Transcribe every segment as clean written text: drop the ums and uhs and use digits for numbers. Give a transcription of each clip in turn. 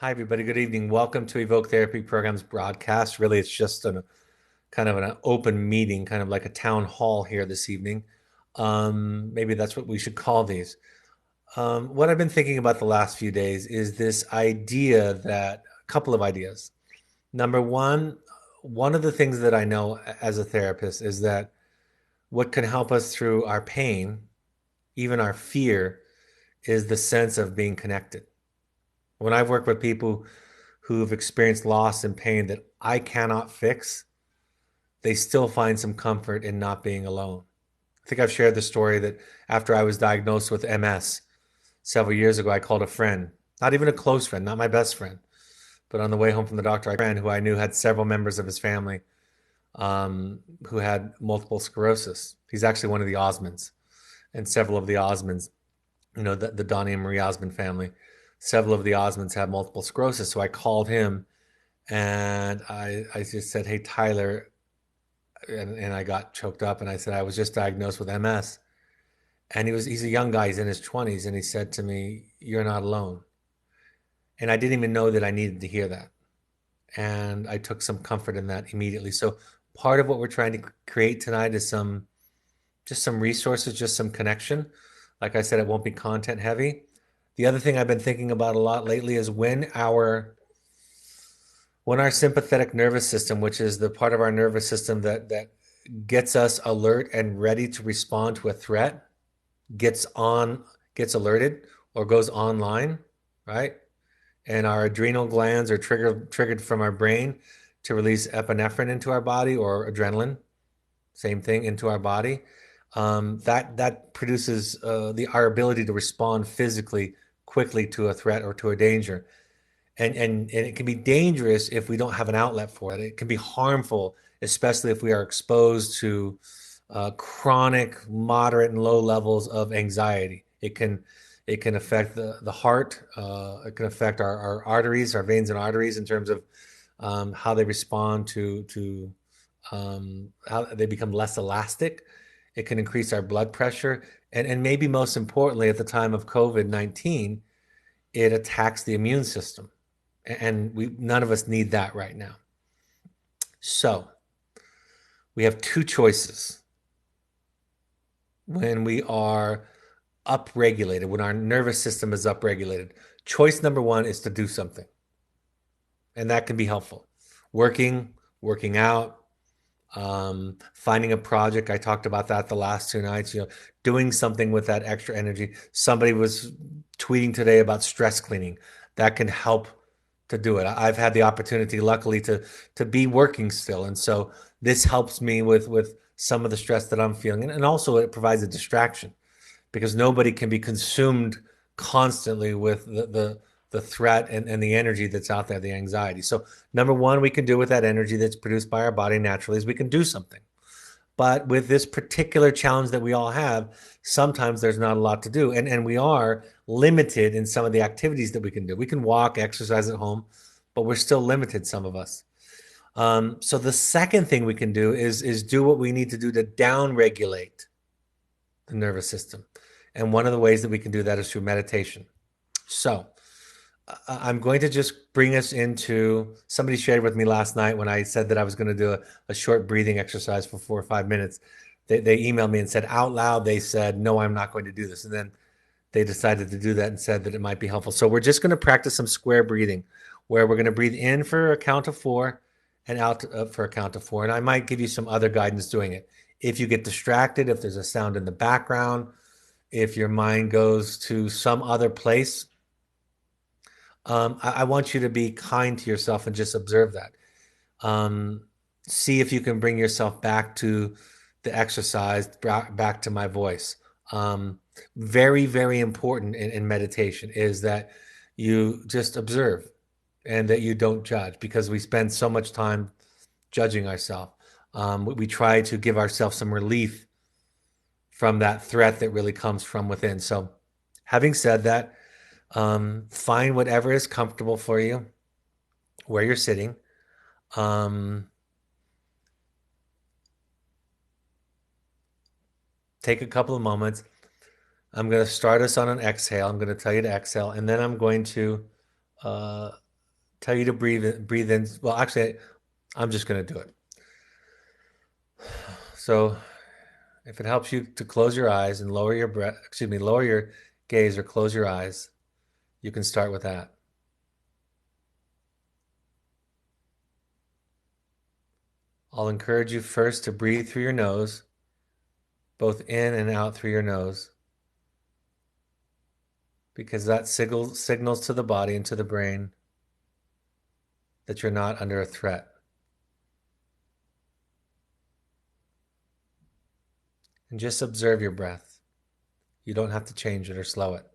Hi, everybody. Good evening. Welcome to Evoke Therapy Program's broadcast. Really, it's just a kind of an open meeting, kind of like a town hall here this evening. Maybe that's what we should call these. What I've been thinking about the last few days is this idea that a couple of ideas. Number one of the things that I know as a therapist is that what can help us through our pain, even our fear, is the sense of being connected. When I've worked with people who've experienced loss and pain that I cannot fix, they still find some comfort in not being alone. I think I've shared the story that after I was diagnosed with MS several years ago, I called a friend, not even a close friend, not my best friend, but on the way home from the doctor, a friend who I knew had several members of his family who had multiple sclerosis. He's actually one of the Osmonds, and several of the Osmonds, the Donnie and Marie Osmond family, several of the Osmonds have multiple sclerosis. So I called him and I just said, "Hey, Tyler," and I got choked up and I said, "I was just diagnosed with MS." And he's a young guy, he's in his 20s, and he said to me, "You're not alone." And I didn't even know that I needed to hear that. And I took some comfort in that immediately. So part of what we're trying to create tonight is just some resources, just some connection. Like I said, it won't be content heavy. The other thing I've been thinking about a lot lately is when our sympathetic nervous system, which is the part of our nervous system that gets us alert and ready to respond to a threat, gets alerted or goes online, right? And our adrenal glands are triggered from our brain to release epinephrine into our body, or adrenaline, same thing, into our body. That produces our ability to respond physically quickly to a threat or to a danger. And it can be dangerous if we don't have an outlet for it. It can be harmful, especially if we are exposed to chronic, moderate, and low levels of anxiety. It can affect the heart. It can affect our arteries, our veins and arteries, in terms of how they respond to how they become less elastic. It can increase our blood pressure, and maybe most importantly, at the time of COVID-19, it attacks the immune system, and none of us need that right now. So we have two choices when we are upregulated, when our nervous system is upregulated. Choice number one is to do something, and that can be helpful. Working out, finding a project. I talked about that the last two nights, doing something with that extra energy. Somebody was tweeting today about stress cleaning. That can help to do it. I've had the opportunity, luckily, to be working still, and so this helps me with some of the stress that I'm feeling, and also it provides a distraction, because nobody can be consumed constantly with the threat and the energy that's out there, the anxiety. So number one, we can do with that energy that's produced by our body naturally is we can do something. But with this particular challenge that we all have, sometimes there's not a lot to do. And we are limited in some of the activities that we can do. We can walk, exercise at home, but we're still limited, some of us. So the second thing we can do is do what we need to do to down-regulate the nervous system. And one of the ways that we can do that is through meditation. So I'm going to just bring us into, somebody shared with me last night when I said that I was going to do a short breathing exercise for 4 or 5 minutes. They emailed me and said out loud, they said, "No, I'm not going to do this." And then they decided to do that and said that it might be helpful. So we're just going to practice some square breathing, where we're going to breathe in for a count of four and out for a count of four. And I might give you some other guidance doing it. If you get distracted, if there's a sound in the background, if your mind goes to some other place, I want you to be kind to yourself and just observe that. Um, See if you can bring yourself back to the exercise, back to my voice. Very, very important in meditation is that you just observe and that you don't judge, because we spend so much time judging ourselves. We try to give ourselves some relief from that threat that really comes from within. So, having said that, find whatever is comfortable for you where you're sitting. Um, Take a couple of moments. I'm going to start us on an exhale. I'm going to tell you to exhale, and then I'm going to uh, tell you to breathe in. Well, actually, I'm just going to do it. So if it helps you to close your eyes and lower your breath, lower your gaze or close your eyes, you can start with that. I'll encourage you first to breathe through your nose, both in and out through your nose, because that signals to the body and to the brain that you're not under a threat. And just observe your breath. You don't have to change it or slow it.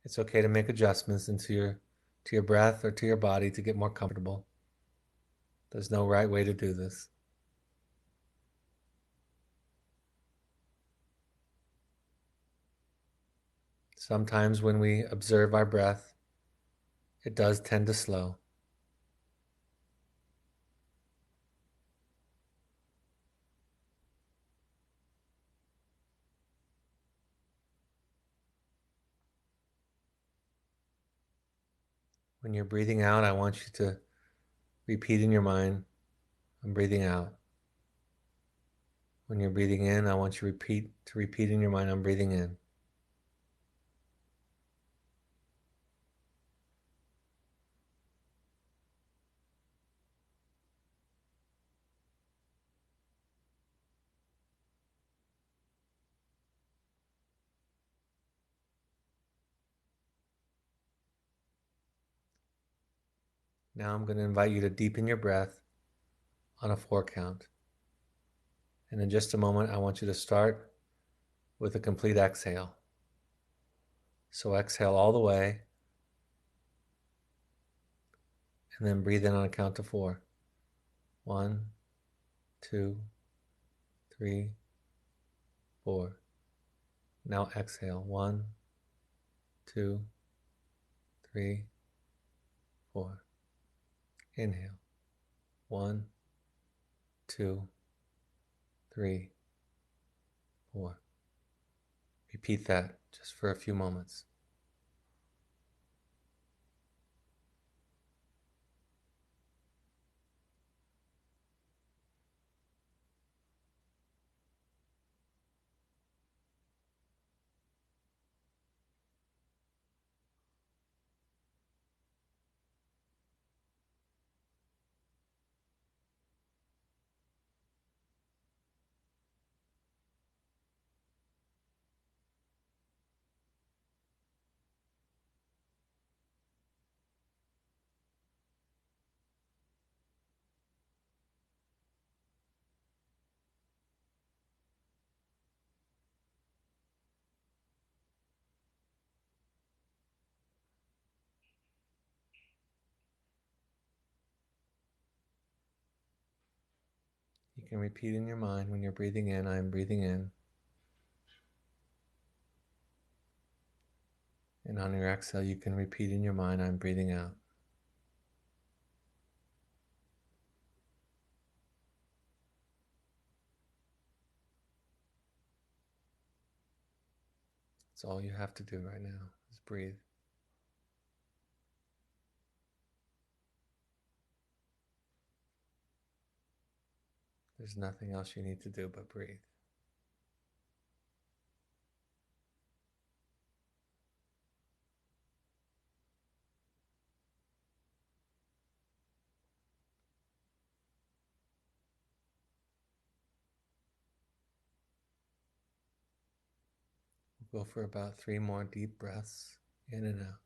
It's okay to make adjustments to your breath or to your body to get more comfortable. There's no right way to do this. Sometimes when we observe our breath, it does tend to slow. When you're breathing out, I want you to repeat in your mind, I'm breathing out. When you're breathing in, I want you to repeat in your mind, I'm breathing in. Now I'm going to invite you to deepen your breath on a 4 count. And in just a moment, I want you to start with a complete exhale. So exhale all the way, and then breathe in on a count of 4. 1, 2, 3, 4. Now exhale. 1, 2, 3, 4. Inhale. 1, 2, 3, 4. Repeat that just for a few moments. You can repeat in your mind when you're breathing in, I am breathing in. And on your exhale, you can repeat in your mind, I'm breathing out. That's all you have to do right now is breathe. There's nothing else you need to do but breathe. We'll go for about 3 more deep breaths in and out.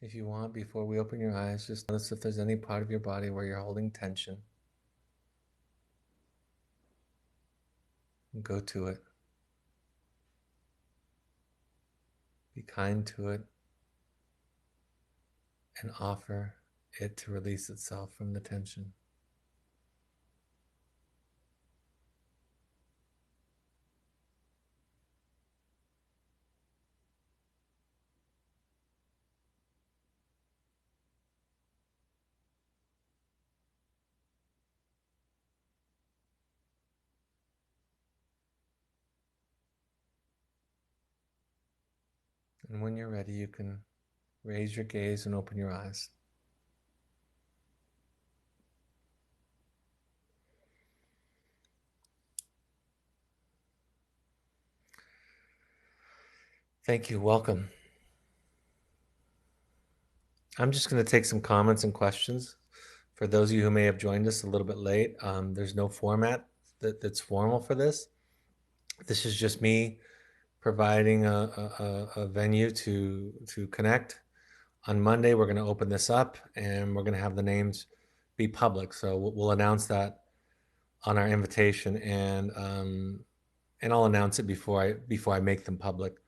If you want, before we open your eyes, just notice if there's any part of your body where you're holding tension. And go to it. Be kind to it and offer it to release itself from the tension. And when you're ready, you can raise your gaze and open your eyes. Thank you. Welcome. I'm just going to take some comments and questions. For those of you who may have joined us a little bit late, there's no format that's formal for this. This is just me providing a venue to connect. On Monday, we're going to open this up and we're going to have the names be public. So we'll announce that on our invitation, and I'll announce it before I make them public,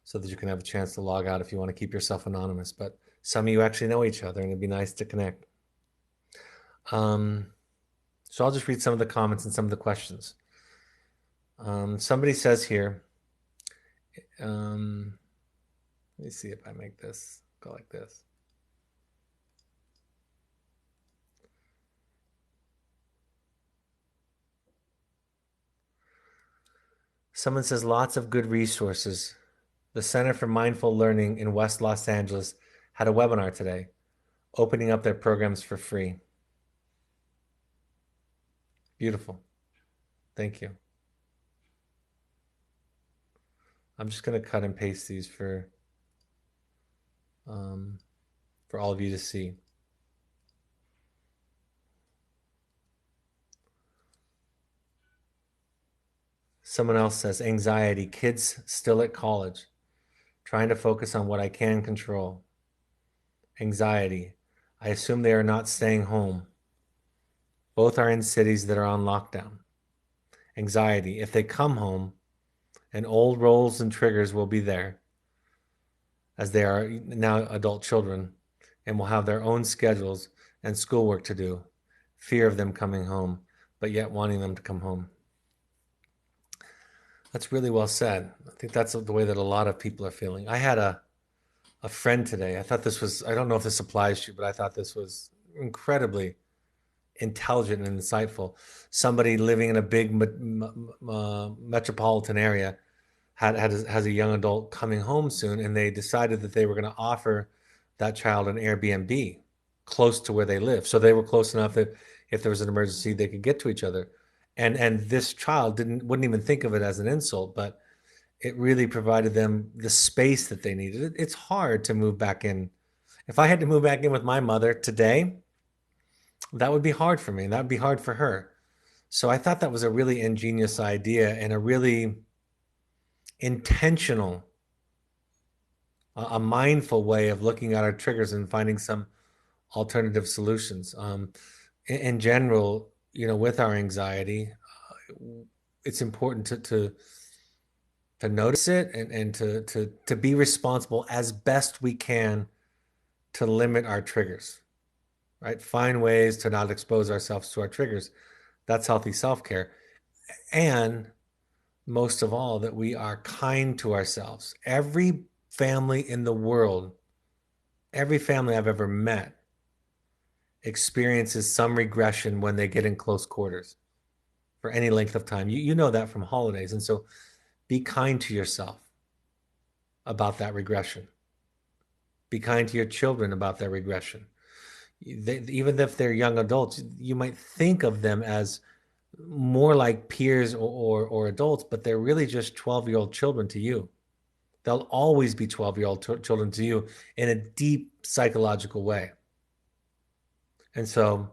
so that you can have a chance to log out if you want to keep yourself anonymous. But some of you actually know each other, and it'd be nice to connect. So I'll just read some of the comments and some of the questions. Somebody says here, let me see if I make this go like this. Someone says lots of good resources. The Center for Mindful Learning in West Los Angeles had a webinar today, opening up their programs for free. Beautiful. Thank you. I'm just going to cut and paste these for all of you to see. Someone else says, anxiety, kids still at college, trying to focus on what I can control. Anxiety, I assume they are not staying home. Both are in cities that are on lockdown. Anxiety, if they come home, and old roles and triggers will be there, as they are now adult children, and will have their own schedules and schoolwork to do. Fear of them coming home, but yet wanting them to come home. That's really well said. I think that's the way that a lot of people are feeling. I had a friend today. I thought this was, I don't know if this applies to you, but I thought this was incredibly intelligent and insightful. Somebody living in a big metropolitan area has a young adult coming home soon, and they decided that they were going to offer that child an Airbnb close to where they live. So they were close enough that if there was an emergency, they could get to each other. And this child wouldn't even think of it as an insult, but it really provided them the space that they needed. It's hard to move back in. If I had to move back in with my mother today, that would be hard for me, and that would be hard for her. So I thought that was a really ingenious idea and a really intentional, a mindful way of looking at our triggers and finding some alternative solutions. In general, with our anxiety, it's important to notice it and to be responsible as best we can to limit our triggers, right? Find ways to not expose ourselves to our triggers. That's healthy self-care. And most of all, that we are kind to ourselves. Every family in the world, every family I've ever met, experiences some regression when they get in close quarters for any length of time. You know that from holidays. And so be kind to yourself about that regression. Be kind to your children about their regression. Even if they're young adults, you might think of them as more like peers or adults, but they're really just 12-year-old children to you. They'll always be 12-year-old children to you in a deep psychological way. And so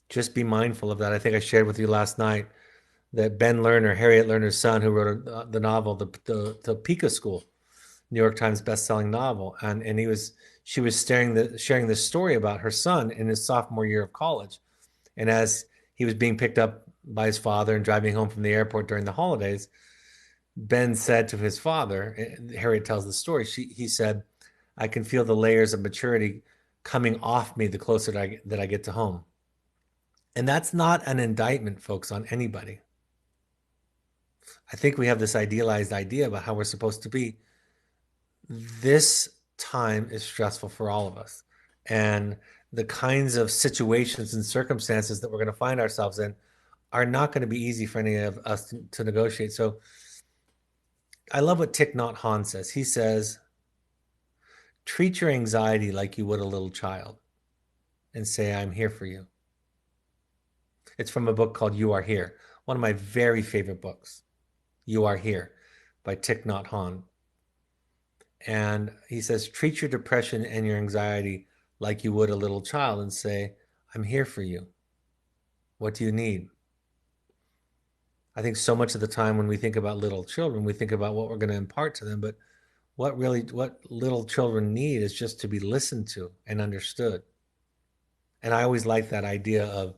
just be mindful of that. I think I shared with you last night that Ben Lerner, Harriet Lerner's son, who wrote the novel, the Pika School, New York Times bestselling novel. And she was sharing this story about her son in his sophomore year of college. And as he was being picked up by his father and driving home from the airport during the holidays, Ben said to his father, Harriet tells the story, he said, I can feel the layers of maturity coming off me the closer that I get to home. And that's not an indictment, folks, on anybody. I think we have this idealized idea about how we're supposed to be. This time is stressful for all of us. And the kinds of situations and circumstances that we're going to find ourselves in are not going to be easy for any of us to negotiate. So I love what Thich Nhat Hanh says. He says, treat your anxiety like you would a little child and say, I'm here for you. It's from a book called You Are Here, one of my very favorite books, You Are Here by Thich Nhat Hanh. And he says, treat your depression and your anxiety like you would a little child and say, I'm here for you. What do you need? I think so much of the time when we think about little children, we think about what we're going to impart to them, but what little children need is just to be listened to and understood. And I always like that idea of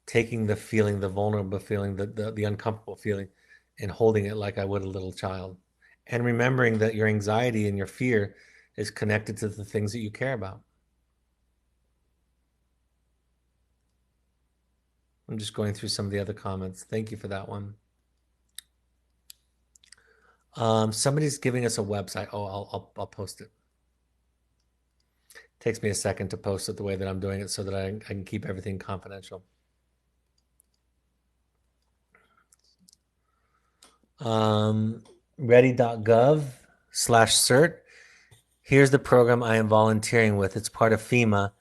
taking the feeling, the vulnerable feeling, the uncomfortable feeling, and holding it like I would a little child. And remembering that your anxiety and your fear is connected to the things that you care about. I'm just going through some of the other comments. Thank you for that one. Somebody's giving us a website. Oh, I'll post it. Takes me a second to post it the way that I'm doing it so that I can keep everything confidential. Ready.gov/cert. Here's the program I am volunteering with. It's part of FEMA,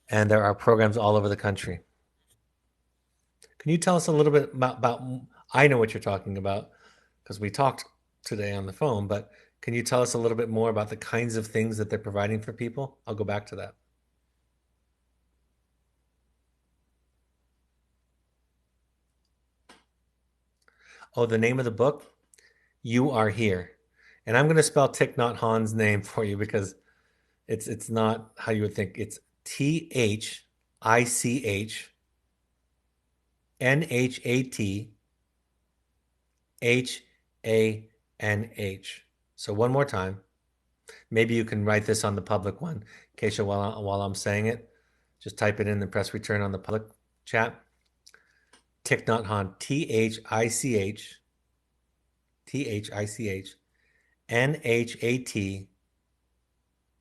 and there are programs all over the country. Can you tell us a little bit about I know what you're talking about because we talked today on the phone, but can you tell us a little bit more about the kinds of things that they're providing for people? I'll go back to that. Oh, the name of the book? You Are Here. And I'm going to spell Thich Nhat Hanh's name for you because it's not how you would think. It's THICHNHATHANH. So one more time. Maybe you can write this on the public one. Keisha, while I'm saying it, just type it in and press return on the public chat. Thich Nhat Hanh, THICHNHATHANH.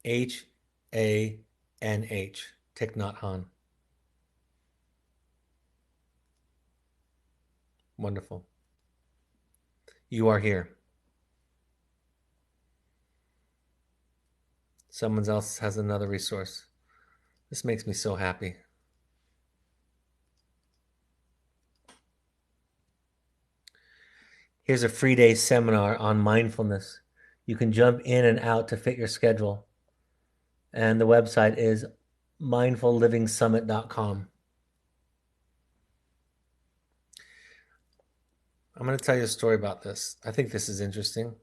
Thich Nhat Hanh. Wonderful. You Are Here. Someone else has another resource. This makes me so happy. Here's a free day seminar on mindfulness. You can jump in and out to fit your schedule. And the website is mindfullivingsummit.com. I'm going to tell you a story about this. I think this is interesting.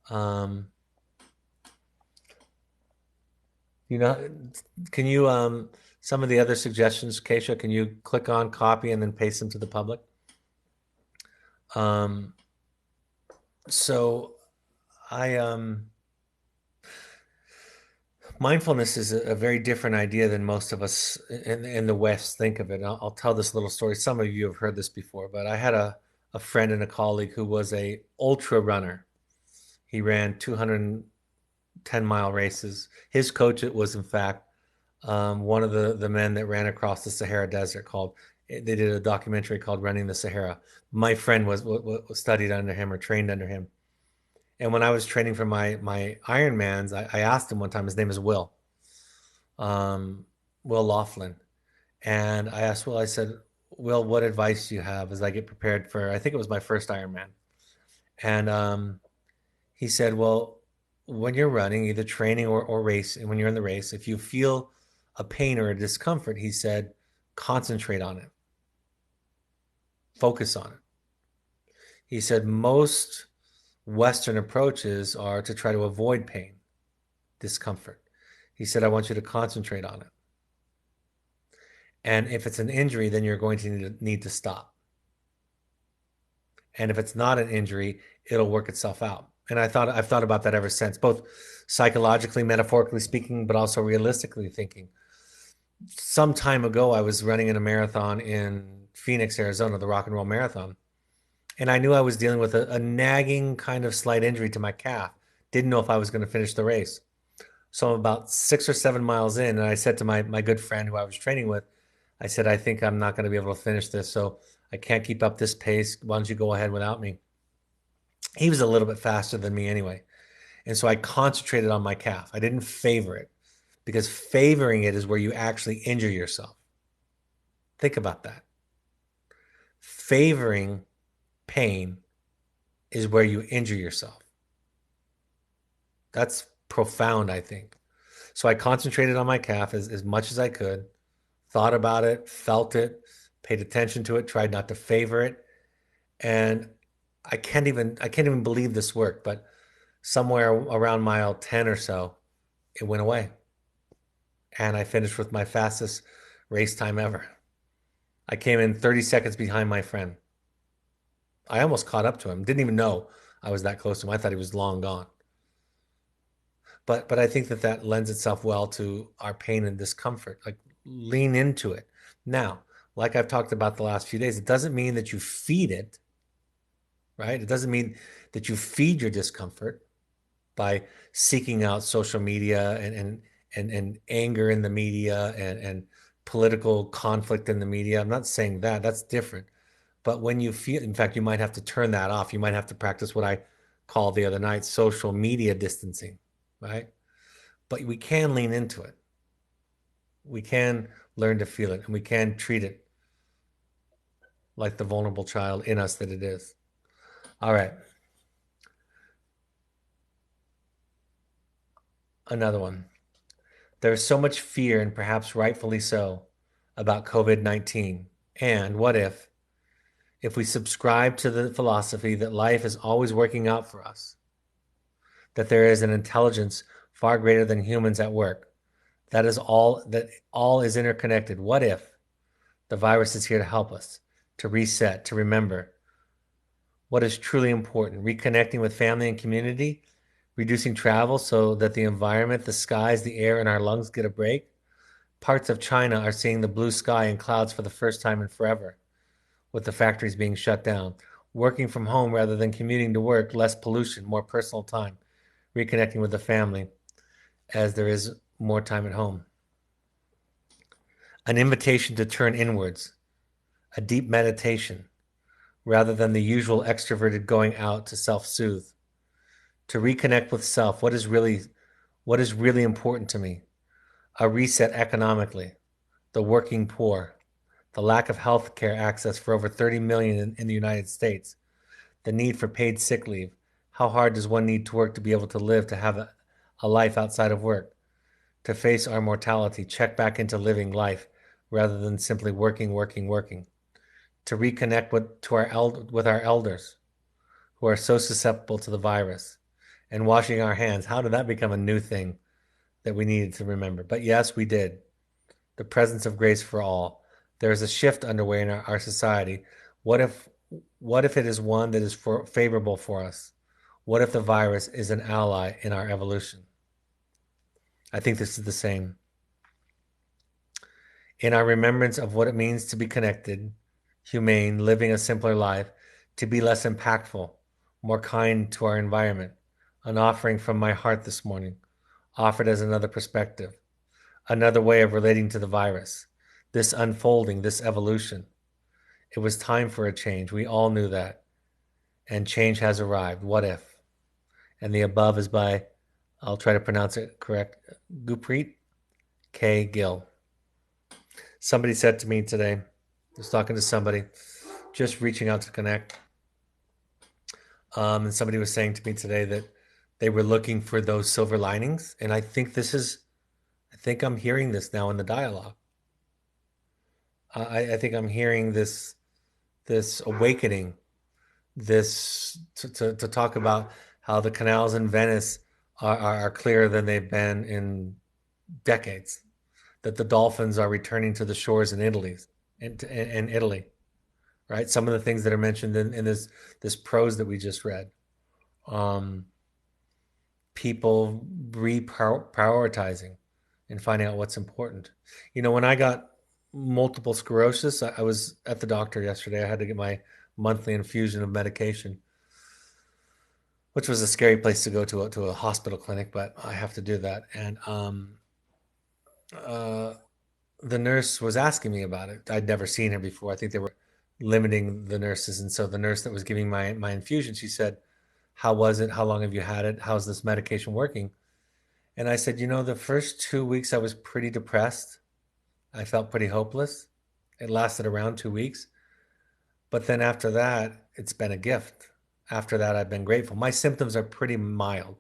Can you, some of the other suggestions, Keisha, can you click on copy and then paste them to the public? So mindfulness is a very different idea than most of us in the West think of it. I'll tell this little story. Some of you have heard this before, but I had a friend and a colleague who was a ultra runner. He ran 210-mile races. His coach was, in fact, one of the men that ran across the Sahara Desert. They did a documentary called Running the Sahara. My friend was studied under him or trained under him. And when I was training for my Ironmans, I asked him one time, his name is Will Laughlin. And I asked Will, I said, Will, what advice do you have as I get prepared for, I think it was my first Ironman. And he said, well, when you're running, either training or race, and when you're in the race, if you feel a pain or a discomfort, he said, concentrate on it. Focus on it. He said most Western approaches are to try to avoid pain, discomfort. He said, I want you to concentrate on it. And if it's an injury, then you're going to need to stop. And if it's not an injury, it'll work itself out. And I've thought about that ever since, both psychologically, metaphorically speaking, but also realistically thinking. Some time ago, I was running in a marathon in Phoenix, Arizona, the Rock and Roll Marathon. And I knew I was dealing with a nagging kind of slight injury to my calf. Didn't know if I was going to finish the race. So I'm about 6 or 7 miles in, and I said to my good friend who I was training with, I said, I think I'm not going to be able to finish this. So I can't keep up this pace. Why don't you go ahead without me? He was a little bit faster than me anyway. And so I concentrated on my calf. I didn't favor it because favoring it is where you actually injure yourself. Think about that. Favoring pain is where you injure yourself. That's profound, I think. So I concentrated on my calf as much as I could, thought about it, felt it, paid attention to it, tried not to favor it. And I can't even believe this worked, but somewhere around mile 10 or so, it went away. And I finished with my fastest race time ever. I came in 30 seconds behind my friend. I almost caught up to him. Didn't even know I was that close to him. I thought he was long gone. But I think that lends itself well to our pain and discomfort. Like lean into it. Now, like I've talked about the last few days, it doesn't mean that you feed it, right? It doesn't mean that you feed your discomfort by seeking out social media and anger in the media and political conflict in the media. I'm not saying that. That's different. But when you feel, in fact, you might have to turn that off. You might have to practice what I called the other night social media distancing, right? But we can lean into it. We can learn to feel it, and we can treat it like the vulnerable child in us that it is. All right. Another one. There's so much fear, and perhaps rightfully so, about COVID-19. And what if we subscribe to the philosophy that life is always working out for us, that there is an intelligence far greater than humans at work, that all is interconnected? What if the virus is here to help us, to reset, to remember what is truly important, reconnecting with family and community, reducing travel so that the environment, the skies, the air, and our lungs get a break? Parts of China are seeing the blue sky and clouds for the first time in forever, with the factories being shut down. Working from home rather than commuting to work, less pollution, more personal time, reconnecting with the family as there is more time at home. An invitation to turn inwards, a deep meditation, rather than the usual extroverted going out to self-soothe, to reconnect with self. What is really important to me? A reset economically, the working poor, the lack of health care access for over 30 million in the United States, the need for paid sick leave. How hard does one need to work to be able to live, to have a life outside of work, to face our mortality, check back into living life rather than simply working, working, working, to reconnect with our elders who are so susceptible to the virus, and washing our hands. How did that become a new thing that we needed to remember? But yes, we did. The presence of grace for all. There is a shift underway in our society. What if it is one that is favorable for us? What if the virus is an ally in our evolution? I think this is the same. In our remembrance of what it means to be connected, humane, living a simpler life, to be less impactful, more kind to our environment, an offering from my heart this morning, offered as another perspective, another way of relating to the virus, this unfolding, this evolution. It was time for a change. We all knew that. And change has arrived. What if? And the above is by, I'll try to pronounce it correct, Gurpreet K. Gill. Somebody said to me today, I was talking to somebody, just reaching out to connect. And somebody was saying to me today that they were looking for those silver linings. And I think I'm hearing this now in the dialogue. I think I'm hearing this awakening, this to talk about how the canals in Venice are clearer than they've been in decades, that the dolphins are returning to the shores in Italy, right? Some of the things that are mentioned in this prose that we just read. Um, People reprioritizing and finding out what's important. When I got multiple sclerosis, I was at the doctor yesterday. I had to get my monthly infusion of medication, which was a scary place to go to a hospital clinic, but I have to do that. And uh, the nurse was asking me about it. I'd never seen her before. I think they were limiting the nurses, and so the nurse that was giving my infusion, she said, "How was it? How long have you had it? How's this medication working?" And I said, the first 2 weeks I was pretty depressed. I felt pretty hopeless. It lasted around 2 weeks. But then after that, it's been a gift. After that, I've been grateful. My symptoms are pretty mild,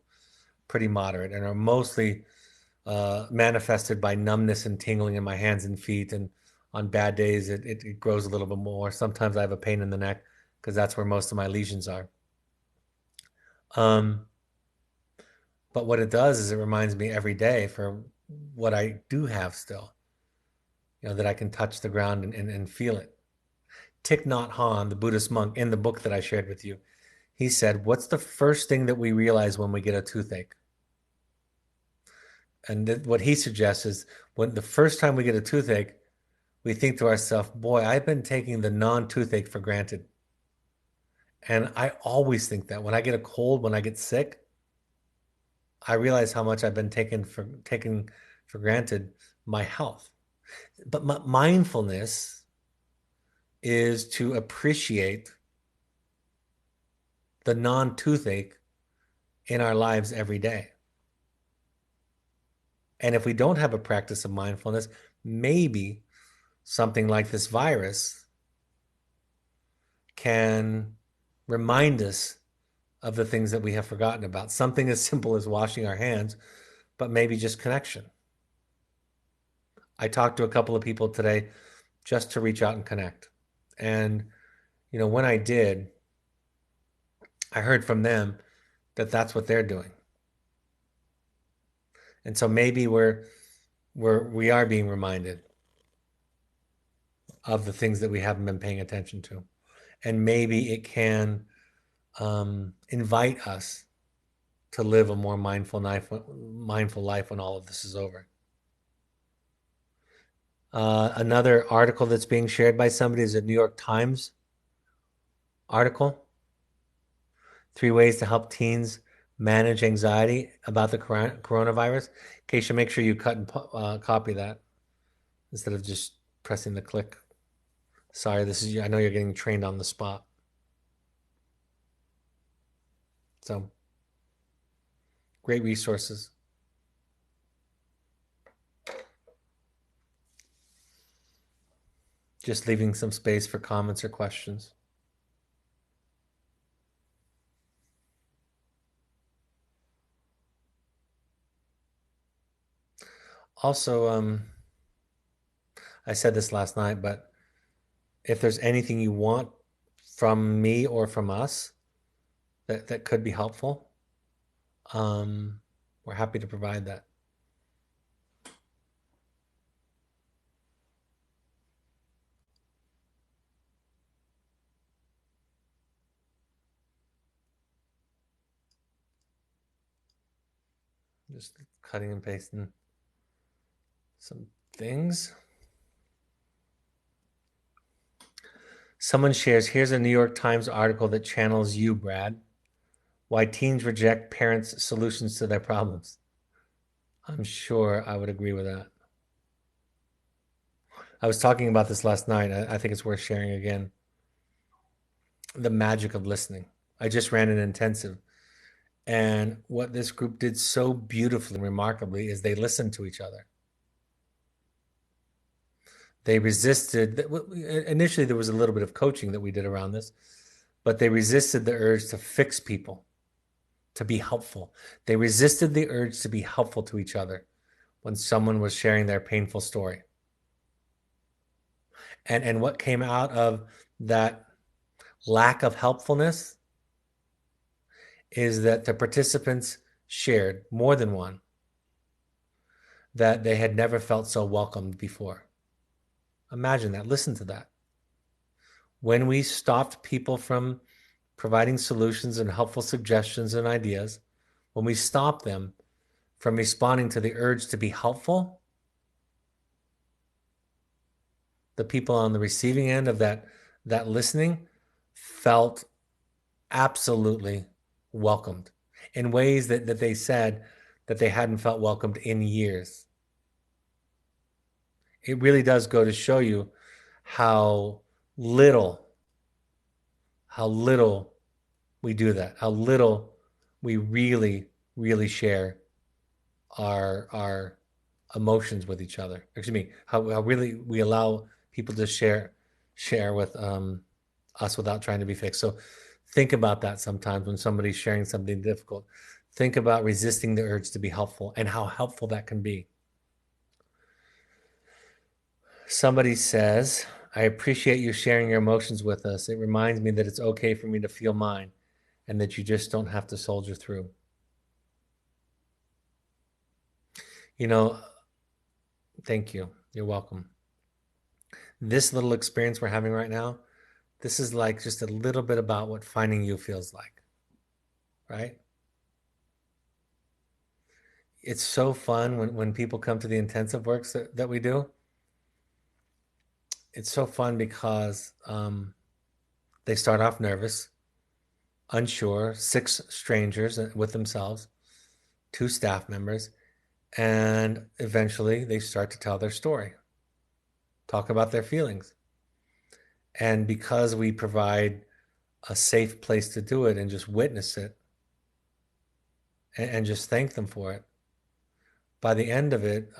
pretty moderate, and are mostly manifested by numbness and tingling in my hands and feet. And on bad days, it grows a little bit more. Sometimes I have a pain in the neck because that's where most of my lesions are. But what it does is it reminds me every day for what I do have still, that I can touch the ground and feel it. Thich Nhat Hanh, the Buddhist monk, in the book that I shared with you, he said, "What's the first thing that we realize when we get a toothache?" And what he suggests is when the first time we get a toothache, we think to ourselves, boy, I've been taking the non-toothache for granted. And I always think that when I get a cold, when I get sick, I realize how much I've been taking for granted my health. But mindfulness is to appreciate the non-toothache in our lives every day. And if we don't have a practice of mindfulness, maybe something like this virus can remind us of the things that we have forgotten about. Something as simple as washing our hands, but maybe just connection. I talked to a couple of people today just to reach out and connect. And, when I did, I heard from them that that's what they're doing. And so maybe we are being reminded of the things that we haven't been paying attention to. And maybe it can invite us to live a more mindful life when all of this is over. Another article that's being shared by somebody is a New York Times article. 3 ways to help teens manage anxiety about the coronavirus. Keisha, make sure you cut and copy that instead of just pressing the click. Sorry, I know you're getting trained on the spot. So, great resources. Just leaving some space for comments or questions. Also, I said this last night, but if there's anything you want from me or from us that could be helpful, we're happy to provide that. Just cutting and pasting some things. Someone shares, here's a New York Times article that channels you, Brad. Why teens reject parents' solutions to their problems. I'm sure I would agree with that. I was talking about this last night. I think it's worth sharing again. The magic of listening. I just ran an intensive. And what this group did so beautifully and remarkably is they listened to each other. They resisted. Initially, there was a little bit of coaching that we did around this, but they resisted the urge to fix people, to be helpful. They resisted the urge to be helpful to each other when someone was sharing their painful story. And what came out of that lack of helpfulness is that the participants shared, more than one, that they had never felt so welcomed before. Imagine that. Listen to that. When we stopped people from providing solutions and helpful suggestions and ideas, when we stopped them from responding to the urge to be helpful, the people on the receiving end of that listening felt absolutely welcomed in ways that they said that they hadn't felt welcomed in years. It really does go to show you how little, how little we do that, how little we really, really share our emotions with each other. Excuse me, how really we allow people to share with us without trying to be fixed. So think about that sometimes when somebody's sharing something difficult. Think about resisting the urge to be helpful and how helpful that can be. Somebody says, I appreciate you sharing your emotions with us. It reminds me that it's okay for me to feel mine and that you just don't have to soldier through. You know, thank you. You're welcome. This little experience we're having right now, this is like just a little bit about what finding you feels like, right? It's so fun when people come to the intensive works that we do. It's so fun because they start off nervous, unsure, 6 strangers with themselves, 2 staff members, and eventually they start to tell their story, talk about their feelings. And because we provide a safe place to do it and just witness it and just thank them for it, by the end of it,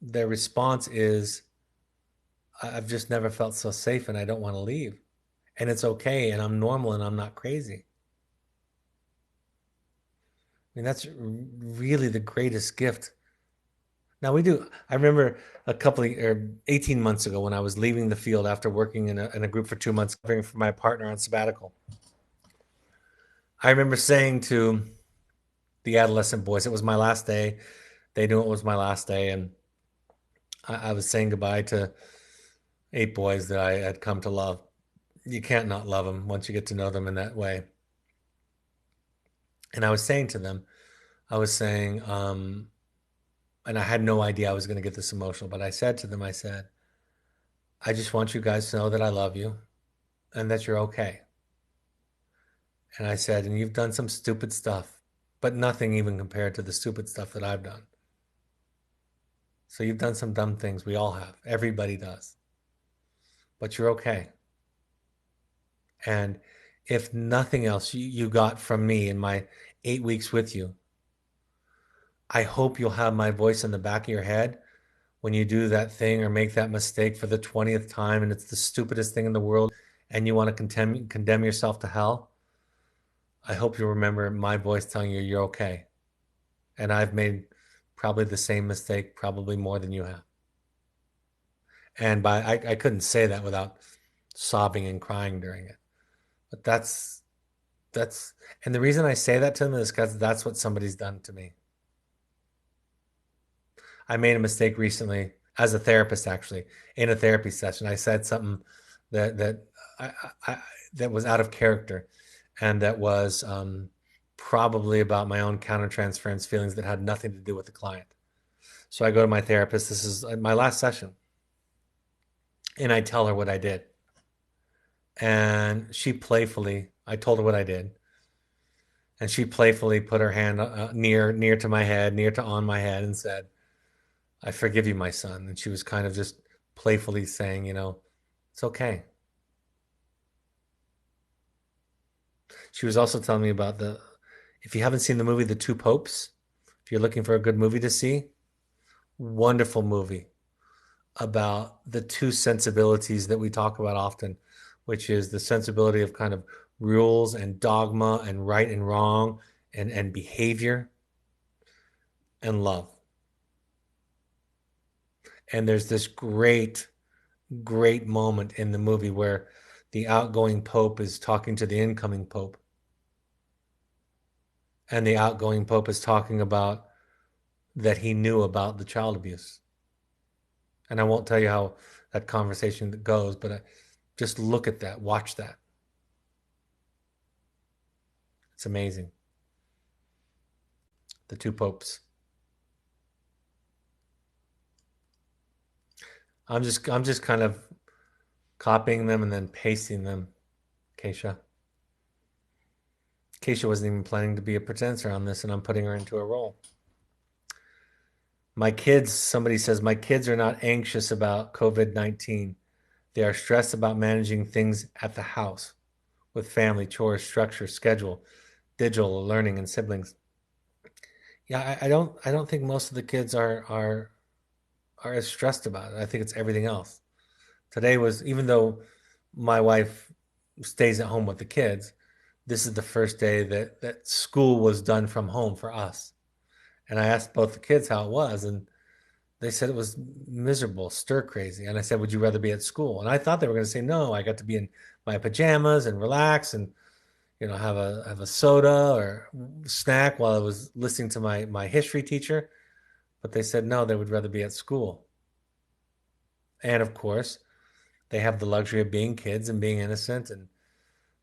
their response is, I've just never felt so safe and I don't want to leave. And it's okay and I'm normal and I'm not crazy. I mean, that's really the greatest gift. Now we do. I remember a couple of 18 months ago when I was leaving the field after working in a group for 2 months, covering for my partner on sabbatical. I remember saying to the adolescent boys, it was my last day. They knew it was my last day. And I was saying goodbye to 8 boys that I had come to love. You can't not love them once you get to know them in that way. And I was saying to them, I was saying, and I had no idea I was going to get this emotional, but I said to them, I said, I just want you guys to know that I love you and that you're okay. And I said, and you've done some stupid stuff, but nothing even compared to the stupid stuff that I've done. So you've done some dumb things. We all have. Everybody does. But you're okay. And if nothing else you got from me in my 8 weeks with you, I hope you'll have my voice in the back of your head when you do that thing or make that mistake for the 20th time and it's the stupidest thing in the world and you want to condemn yourself to hell. I hope you'll remember my voice telling you you're okay. And I've made probably the same mistake, probably more than you have. And I couldn't say that without sobbing and crying during it. But that's and the reason I say that to them is because that's what somebody's done to me. I made a mistake recently as a therapist, actually, in a therapy session. I said something that I, I that was out of character, and that was probably about my own countertransference feelings that had nothing to do with the client. So I go to my therapist. This is my last session, and I tell her what I did, and I told her what I did, and she playfully put her hand near to my head, near to on my head, and said, I forgive you, my son. And she was kind of just playfully saying, it's okay. She was also telling me about if you haven't seen the movie The Two Popes, if you're looking for a good movie to see, wonderful movie about the two sensibilities that we talk about often, which is the sensibility of kind of rules and dogma and right and wrong and behavior and love. And there's this great moment in the movie where the outgoing pope is talking to the incoming pope. And the outgoing pope is talking about that he knew about the child abuse. And I won't tell you how that conversation goes, but Just look at that, watch that. It's amazing. The two popes. I'm just kind of copying them and then pasting them. Keisha. Keisha wasn't even planning to be a presenter on this, and I'm putting her into a role. My kids, somebody says, my kids are not anxious about COVID-19. They are stressed about managing things at the house with family, chores, structure, schedule, digital learning, and siblings. Yeah, I don't think most of the kids are as stressed about it. I think it's everything else. Today was, even though my wife stays at home with the kids, this is the first day that school was done from home for us. And I asked both the kids how it was, and they said it was miserable, stir crazy. And I said, "Would you rather be at school?" And I thought they were going to say no. I got to be in my pajamas and relax and have a soda or snack while I was listening to my history teacher. But they said no, they would rather be at school. And of course, they have the luxury of being kids and being innocent, and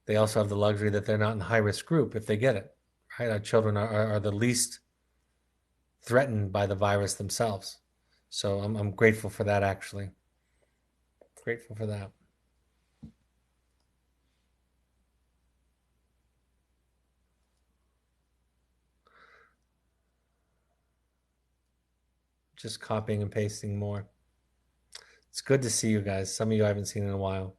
they also have the luxury that they're not in high risk group if they get it. Right? Our children are the least threatened by the virus themselves. So I'm grateful for that, actually. Grateful for that. Just copying and pasting more. It's good to see you guys. Some of you I haven't seen in a while.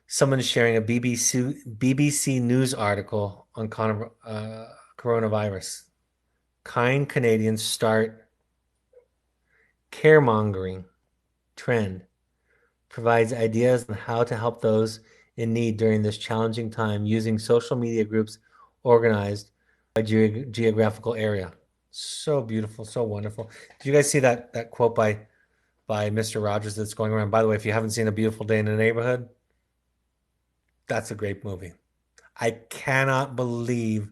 Someone is sharing a BBC News article on coronavirus. Kind Canadians start caremongering trend. Provides ideas on how to help those in need during this challenging time using social media groups organized by geographical area. So beautiful, so wonderful. Did you guys see that quote by Mr. Rogers that's going around? By the way, if you haven't seen A Beautiful Day in the Neighborhood, that's a great movie. I cannot believe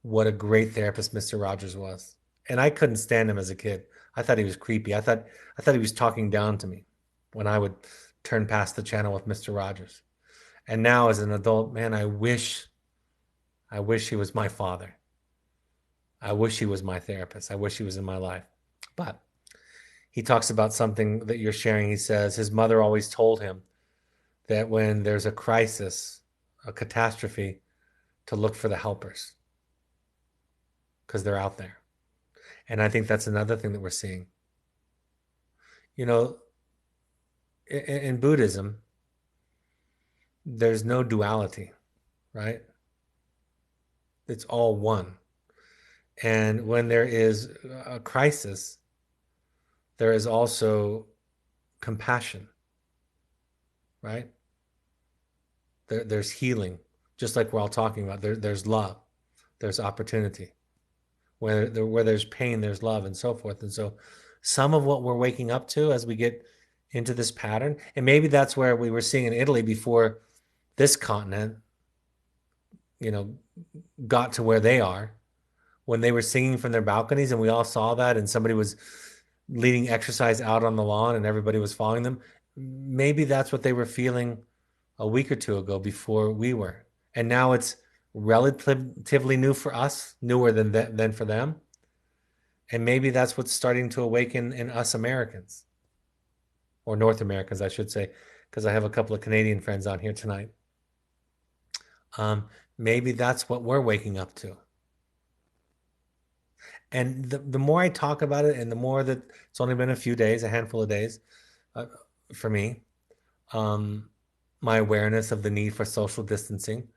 what a great therapist Mr. Rogers was. And I couldn't stand him as a kid. I thought he was creepy. I thought he was talking down to me when I would turn past the channel with Mr. Rogers. And now as an adult, man, I wish he was my father. I wish he was my therapist. I wish he was in my life. But he talks about something that you're sharing. He says his mother always told him that when there's a crisis, a catastrophe, to look for the helpers because they're out there. And I think that's another thing that we're seeing. You know, in Buddhism, there's no duality, right? It's all one. And when there is a crisis, there is also compassion, right? There's healing, just like we're all talking about. There's love, there's opportunity. Where there's pain, there's love, and so forth. And so, some of what we're waking up to as we get into this pattern, and maybe that's where we were seeing in Italy before this continent, you know, got to where they are, when they were singing from their balconies, and we all saw that, and somebody was leading exercise out on the lawn, and everybody was following them. Maybe that's what they were feeling a week or two ago before we were, and now it's relatively new for us, newer than for them. And maybe that's what's starting to awaken in us Americans, or North Americans, I should say, because I have a couple of Canadian friends on here tonight. Maybe that's what we're waking up to. And the more I talk about it, and the more that it's only been a few days, a handful of days uh, for me, um, my awareness of the need for social distancing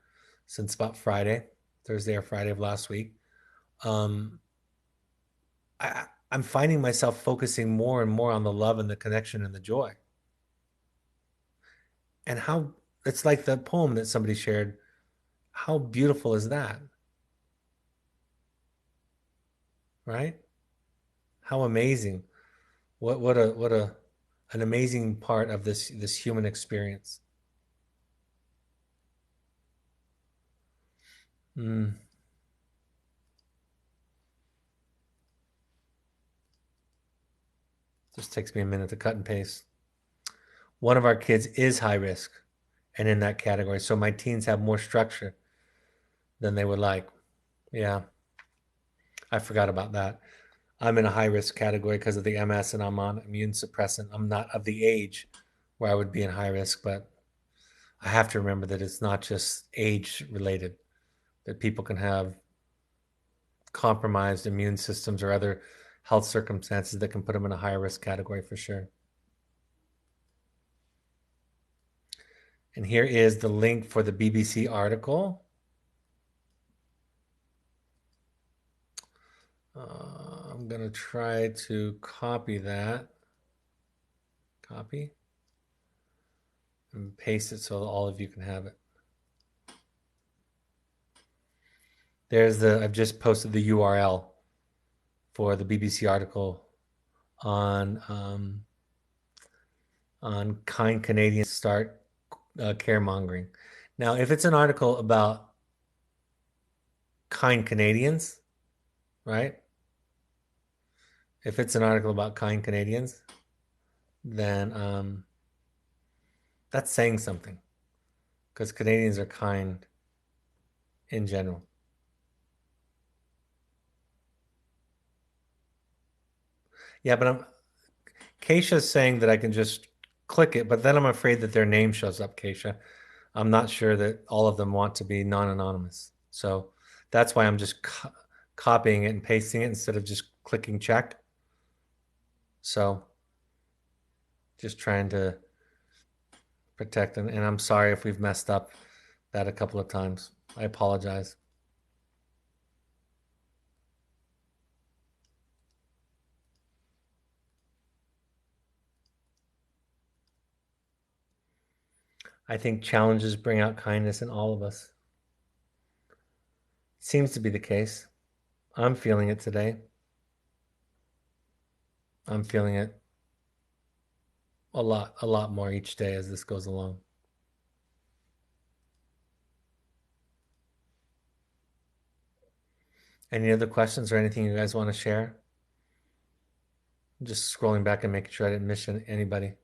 since about Thursday or Friday of last week. Um, I'm finding myself focusing more and more on the love and the connection and the joy. And how it's like the poem that somebody shared. How beautiful is that? Right? How amazing. What a an amazing part of this human experience. Mm. Just takes me a minute to cut and paste. One of our kids is high risk and in that category. So my teens have more structure than they would like. Yeah, I forgot about that. I'm in a high risk category because of the MS and I'm on immune suppressant. I'm not of the age where I would be in high risk, but I have to remember that it's not just age related, that people can have compromised immune systems or other health circumstances that can put them in a higher risk category for sure. And here is the link for the BBC article. I'm going to try to copy that. Copy. And paste it so that all of you can have it. I've just posted the URL for the BBC article on kind Canadians start caremongering. Now, if it's an article about kind Canadians, right? If it's an article about kind Canadians, then that's saying something because Canadians are kind in general. Yeah, but Keisha's saying that I can just click it, but then I'm afraid that their name shows up, Keisha. I'm not sure that all of them want to be non-anonymous. So that's why I'm just copying it and pasting it instead of just clicking check. So just trying to protect them. And I'm sorry if we've messed up that a couple of times. I apologize. I think challenges bring out kindness in all of us. Seems to be the case. I'm feeling it today. I'm feeling it a lot more each day as this goes along. Any other questions or anything you guys want to share? I'm just scrolling back and making sure I didn't miss anybody.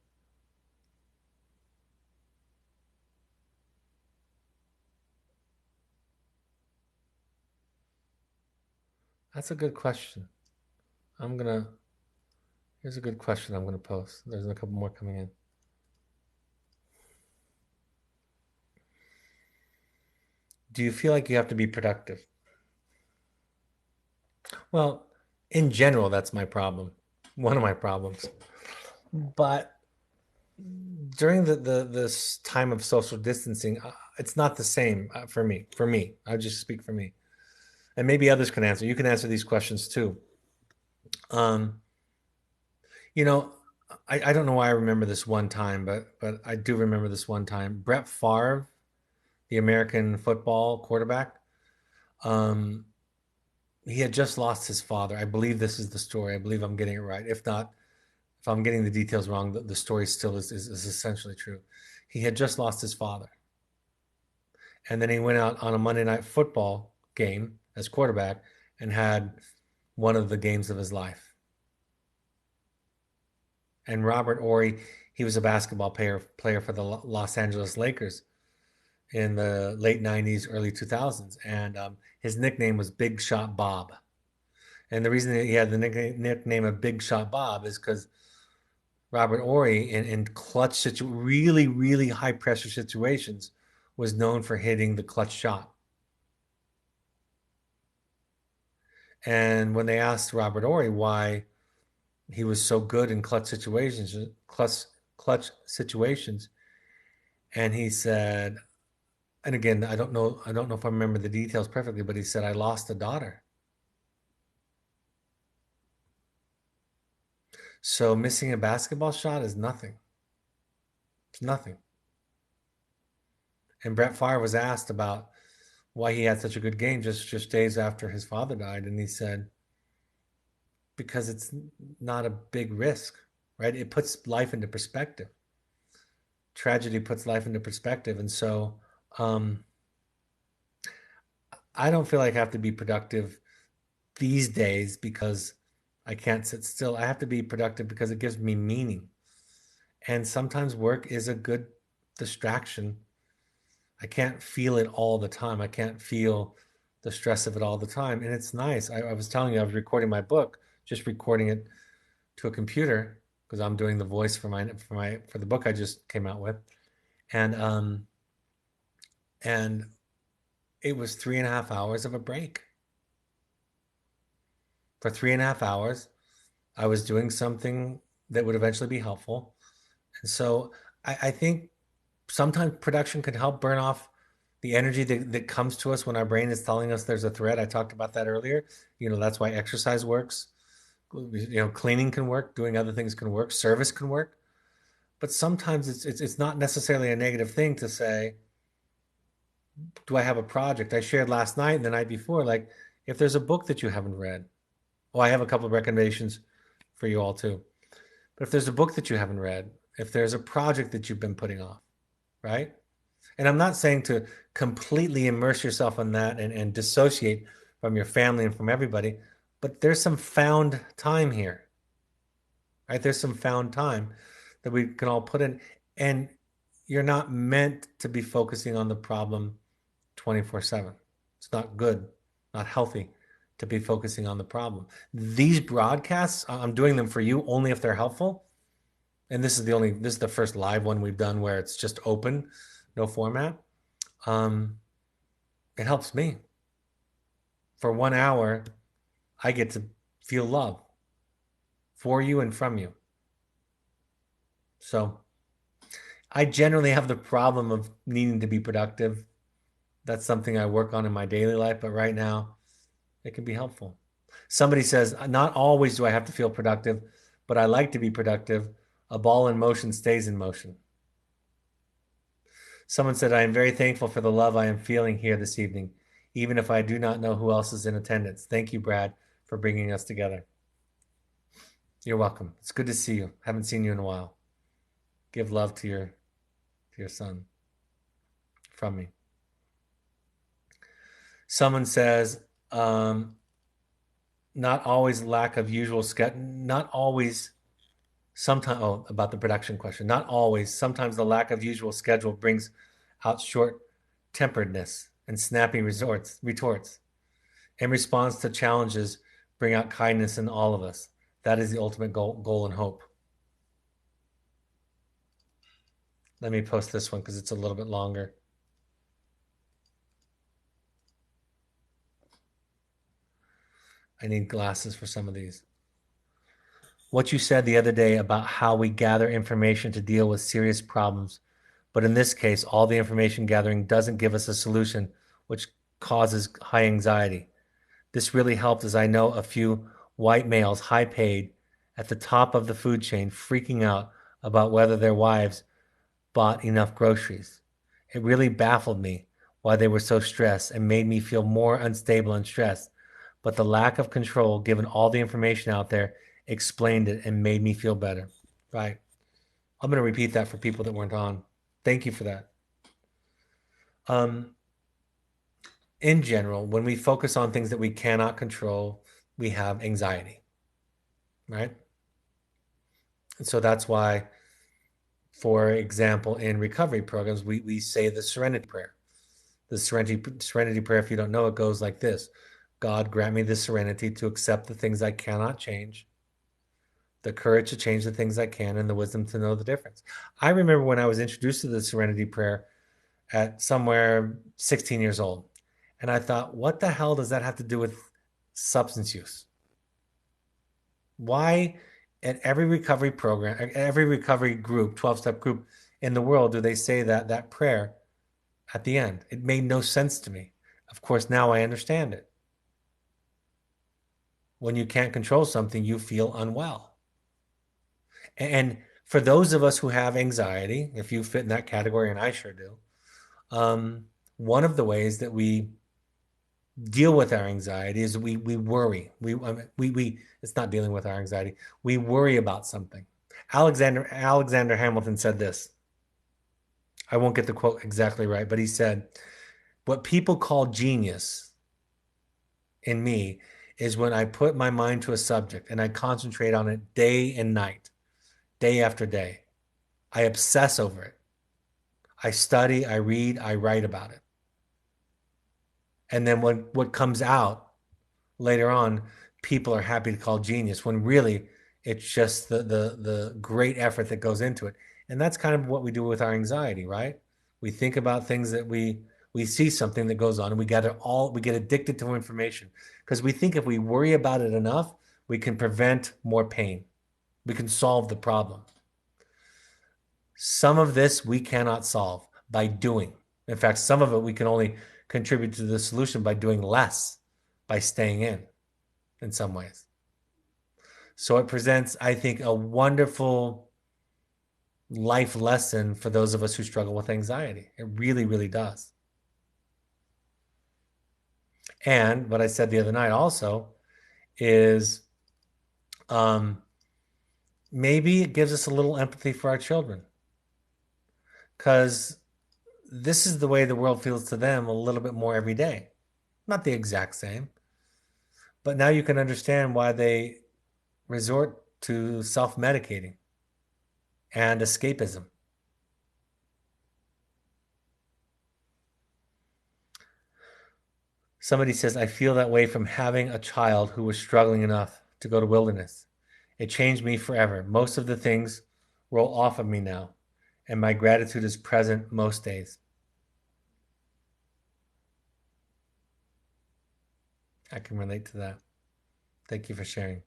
That's a good question. Here's a good question I'm gonna post. There's a couple more coming in. Do you feel like you have to be productive? Well, in general, that's my problem. One of my problems. But during this time of social distancing, it's not the same for me. For me, I'll just speak for me, and maybe others can answer. You can answer these questions too. Um, you know, I don't know why I remember this one time, but I do remember this one time. Brett Favre, the American football quarterback, um, he had just lost his father. I believe this is the story. I believe I'm getting it right. If not, if I'm getting the details wrong, the story still is essentially true. He had just lost his father. And then he went out on a Monday night football game as quarterback and had one of the games of his life. And Robert Horry, he was a basketball player for the Los Angeles Lakers in the late 90s, early 2000s. And his nickname was Big Shot Bob. And the reason that he had the nickname of Big Shot Bob is because Robert Horry in clutch really, really high pressure situations was known for hitting the clutch shot. And when they asked Robert Horry why he was so good in clutch situations, and he said, and again, I don't know if I remember the details perfectly, but he said, I lost a daughter. So missing a basketball shot is nothing. It's nothing. And Brett Favre was asked about why he had such a good game just days after his father died, and he said, because it's not a big risk, right? It puts life into perspective. Tragedy puts life into perspective, and so I don't feel like I have to be productive these days because I can't sit still. I have to be productive because it gives me meaning. And sometimes work is a good distraction. I can't feel it all the time. I can't feel the stress of it all the time. And it's nice. I was telling you, I was recording my book, just recording it to a computer because I'm doing the voice for the book I just came out with. And and it was 3.5 hours of a break. For 3.5 hours, I was doing something that would eventually be helpful. And so I think sometimes production can help burn off the energy that comes to us when our brain is telling us there's a threat. I talked about that earlier. That's why exercise works. Cleaning can work, doing other things can work, service can work. But sometimes it's not necessarily a negative thing to say, do I have a project? I shared last night and the night before, like if there's a book that you haven't read, I have a couple of recommendations for you all too. But if there's a book that you haven't read, if there's a project that you've been putting off, right? And I'm not saying to completely immerse yourself in that and dissociate from your family and from everybody, but there's some found time here, right? There's some found time that we can all put in. And you're not meant to be focusing on the problem 24/7. It's not good, not healthy to be focusing on the problem. These broadcasts, I'm doing them for you only if they're helpful. And this is the first live one we've done where it's just open, no format. It helps me. For 1 hour, I get to feel love for you and from you. So I generally have the problem of needing to be productive. That's something I work on in my daily life, but right now it can be helpful. Somebody says, not always do I have to feel productive, but I like to be productive. A ball in motion stays in motion. Someone said, I am very thankful for the love I am feeling here this evening, even if I do not know who else is in attendance. Thank you, Brad, for bringing us together. You're welcome. It's good to see you. Haven't seen you in a while. Give love to your son from me. Someone says, not always lack of usual schedule, not always, sometimes, about the production question, not always, sometimes the lack of usual schedule brings out short-temperedness and snappy retorts. In response to challenges, bring out kindness in all of us. That is the ultimate goal and hope. Let me post this one because it's a little bit longer. I need glasses for some of these. What you said the other day about how we gather information to deal with serious problems, but in this case, all the information gathering doesn't give us a solution, which causes high anxiety. This really helped as I know a few white males, high paid, at the top of the food chain, freaking out about whether their wives bought enough groceries. It really baffled me why they were so stressed and made me feel more unstable and stressed. But the lack of control, given all the information out there, explained it and made me feel better. Right. I'm going to repeat that for people that weren't on. Thank you for that. In general, when we focus on things that we cannot control, we have anxiety, right? And so that's why, for example, in recovery programs, we say the Serenity Prayer. The Serenity Prayer, if you don't know, it goes like this. God, grant me the serenity to accept the things I cannot change, the courage to change the things I can, and the wisdom to know the difference. I remember when I was introduced to the Serenity Prayer at somewhere 16 years old. And I thought, what the hell does that have to do with substance use? Why at every recovery program, every recovery group, 12-step group in the world, do they say that prayer at the end? It made no sense to me. Of course, now I understand it. When you can't control something, you feel unwell. And for those of us who have anxiety, if you fit in that category, and I sure do, one of the ways that we deal with our anxiety is we worry. It's not dealing with our anxiety. We worry about something. Alexander Hamilton said this. I won't get the quote exactly right, but he said, what people call genius in me is when I put my mind to a subject and I concentrate on it day and night, day after day. I obsess over it. I study, I read, I write about it. And then what comes out later on, people are happy to call genius when really it's just the great effort that goes into it. And that's kind of what we do with our anxiety, right? We think about things that we see something that goes on and we get addicted to information because we think if we worry about it enough, we can prevent more pain. We can solve the problem. Some of this we cannot solve by doing. In fact, some of it we can only contribute to the solution by doing less, by staying in some ways. So it presents, I think, a wonderful life lesson for those of us who struggle with anxiety. It really, really does. And what I said the other night also is maybe it gives us a little empathy for our children because this is the way the world feels to them a little bit more every day. Not the exact same, but now you can understand why they resort to self-medicating and escapism. Somebody says, I feel that way from having a child who was struggling enough to go to wilderness. It changed me forever. Most of the things roll off of me now, and my gratitude is present most days. I can relate to that. Thank you for sharing.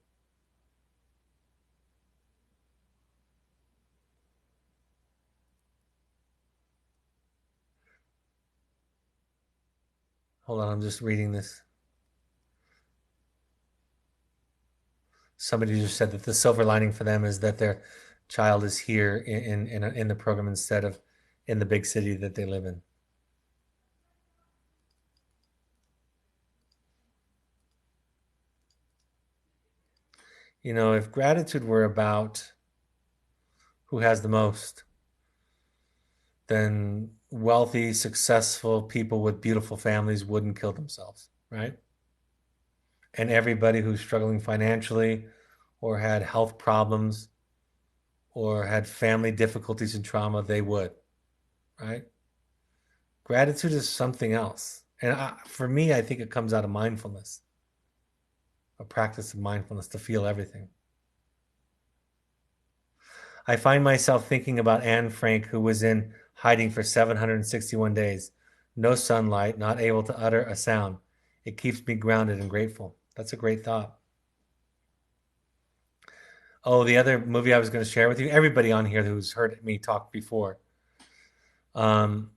Hold on, I'm just reading this. Somebody just said that the silver lining for them is that their child is here in the program instead of in the big city that they live in. You know, if gratitude were about who has the most, then wealthy, successful people with beautiful families wouldn't kill themselves, right? And everybody who's struggling financially or had health problems or had family difficulties and trauma, they would, right? Gratitude is something else. And for me, I think it comes out of mindfulness, a practice of mindfulness to feel everything. I find myself thinking about Anne Frank, who was in hiding for 761 days. No sunlight, not able to utter a sound. It keeps me grounded and grateful. That's a great thought. Oh, the other movie I was going to share with you, everybody on here who's heard me talk before. Um,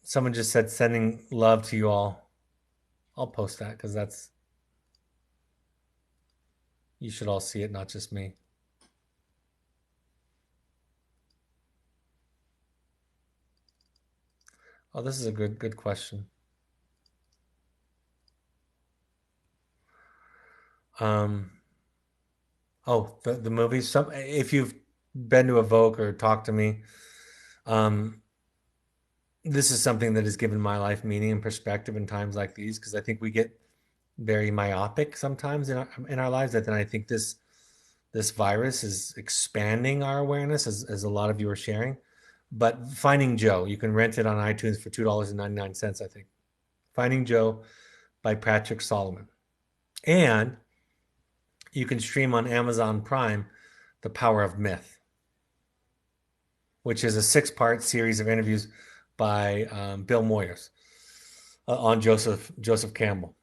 Someone just said, sending love to you all. I'll post that because you should all see it, not just me. Oh, this is a good question. Um, the movies. If you've been to Evoke or talked to me, um, this is something that has given my life meaning and perspective in times like these because I think we get very myopic sometimes in our lives. That then I think this virus is expanding our awareness, as a lot of you are sharing. But Finding Joe, you can rent it on iTunes for $2.99, I think. Finding Joe by Patrick Solomon. And you can stream on Amazon Prime The Power of Myth, which is a 6-part series of interviews by Bill Moyers on Joseph Campbell.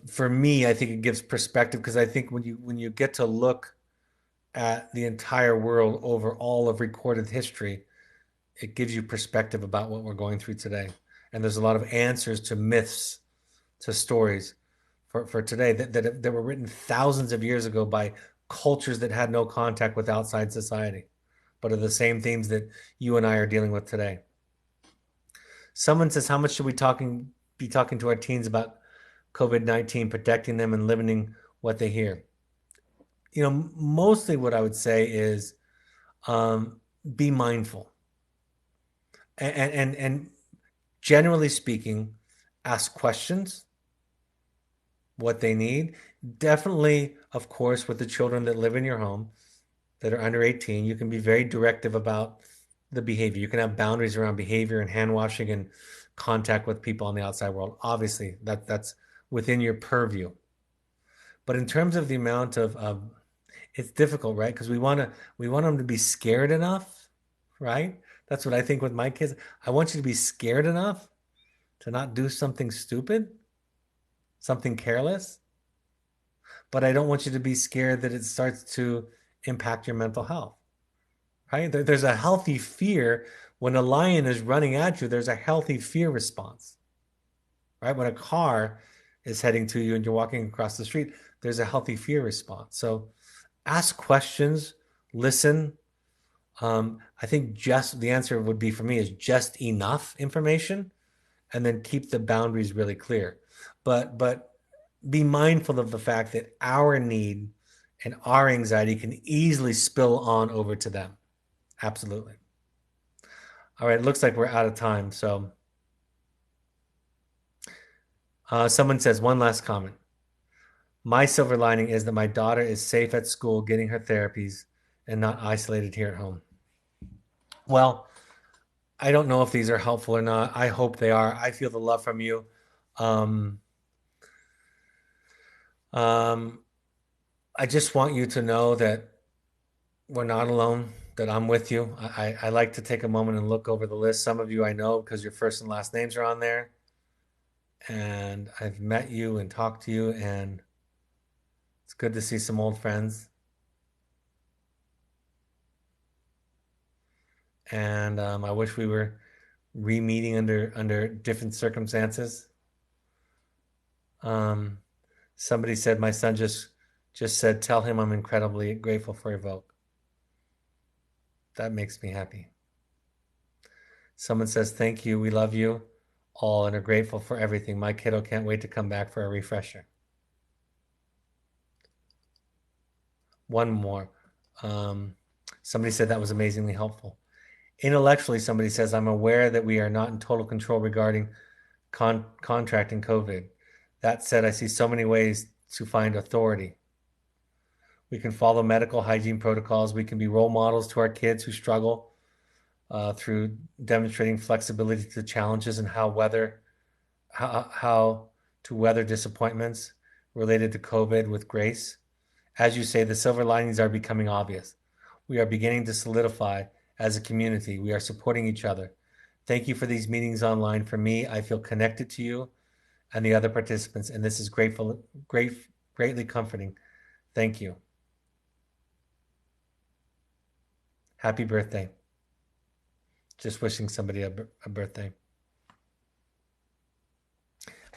For me, I think it gives perspective because I think when you get to look at the entire world over all of recorded history, it gives you perspective about what we're going through today. And there's a lot of answers to myths, to stories for today that were written thousands of years ago by cultures that had no contact with outside society, but are the same themes that you and I are dealing with today. Someone says, how much should we be talking to our teens about COVID-19, protecting them and limiting what they hear? You know, mostly what I would say is be mindful. And generally speaking, ask questions, what they need. Definitely, of course, with the children that live in your home that are under 18, you can be very directive about the behavior. You can have boundaries around behavior and hand washing and contact with people on the outside world. Obviously, that's within your purview. But in terms of the amount of it's difficult, right? Because we want them to be scared enough, right? That's what I think with my kids. I want you to be scared enough to not do something stupid, something careless, but I don't want you to be scared that it starts to impact your mental health, right? There's a healthy fear when a lion is running at you. There's a healthy fear response, right? When a car is heading to you and you're walking across the street, there's a healthy fear response. So ask questions, listen. I think just the answer would be for me is just enough information, and then keep the boundaries really clear. But be mindful of the fact that our need and our anxiety can easily spill on over to them. Absolutely. All right, it looks like we're out of time. So someone says one last comment. My silver lining is that my daughter is safe at school getting her therapies and not isolated here at home. Well, I don't know if these are helpful or not. I hope they are. I feel the love from you. Um, um, I just want you to know that we're not alone, that I'm with you. I like to take a moment and look over the list. Some of you I know because your first and last names are on there. And I've met you and talked to you, and it's good to see some old friends. And I wish we were re-meeting under different circumstances. Um, Somebody said my son just said, tell him I'm incredibly grateful for Evoke. That makes me happy. Someone says, thank you. We love you all and are grateful for everything. My kiddo can't wait to come back for a refresher. One more. Somebody said that was amazingly helpful. Intellectually, somebody says, I'm aware that we are not in total control regarding contracting COVID. That said, I see so many ways to find authority. We can follow medical hygiene protocols. We can be role models to our kids who struggle through demonstrating flexibility to challenges and how to weather disappointments related to COVID with grace. As you say, the silver linings are becoming obvious. We are beginning to solidify as a community. We are supporting each other. Thank you for these meetings online. For me, I feel connected to you and the other participants, and this is greatly comforting. Thank you. Happy birthday. Just wishing somebody a birthday.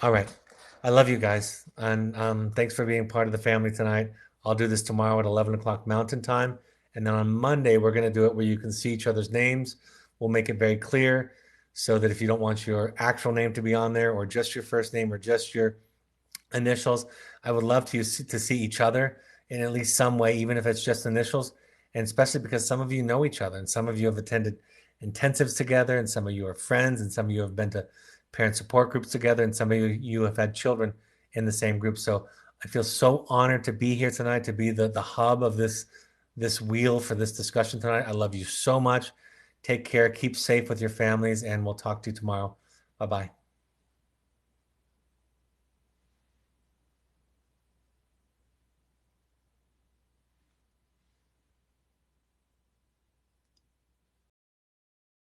All right. I love you guys. And thanks for being part of the family tonight. I'll do this tomorrow at 11 o'clock Mountain Time. And then on Monday, we're going to do it where you can see each other's names. We'll make it very clear so that if you don't want your actual name to be on there or just your first name or just your initials, I would love to see each other in at least some way, even if it's just initials. And especially because some of you know each other and some of you have attended intensives together and some of you are friends and some of you have been to parent support groups together and some of you have had children in the same group. So I feel so honored to be here tonight, to be the hub of this wheel for this discussion tonight. I love you so much. Take care. Keep safe with your families, and we'll talk to you tomorrow. Bye-bye.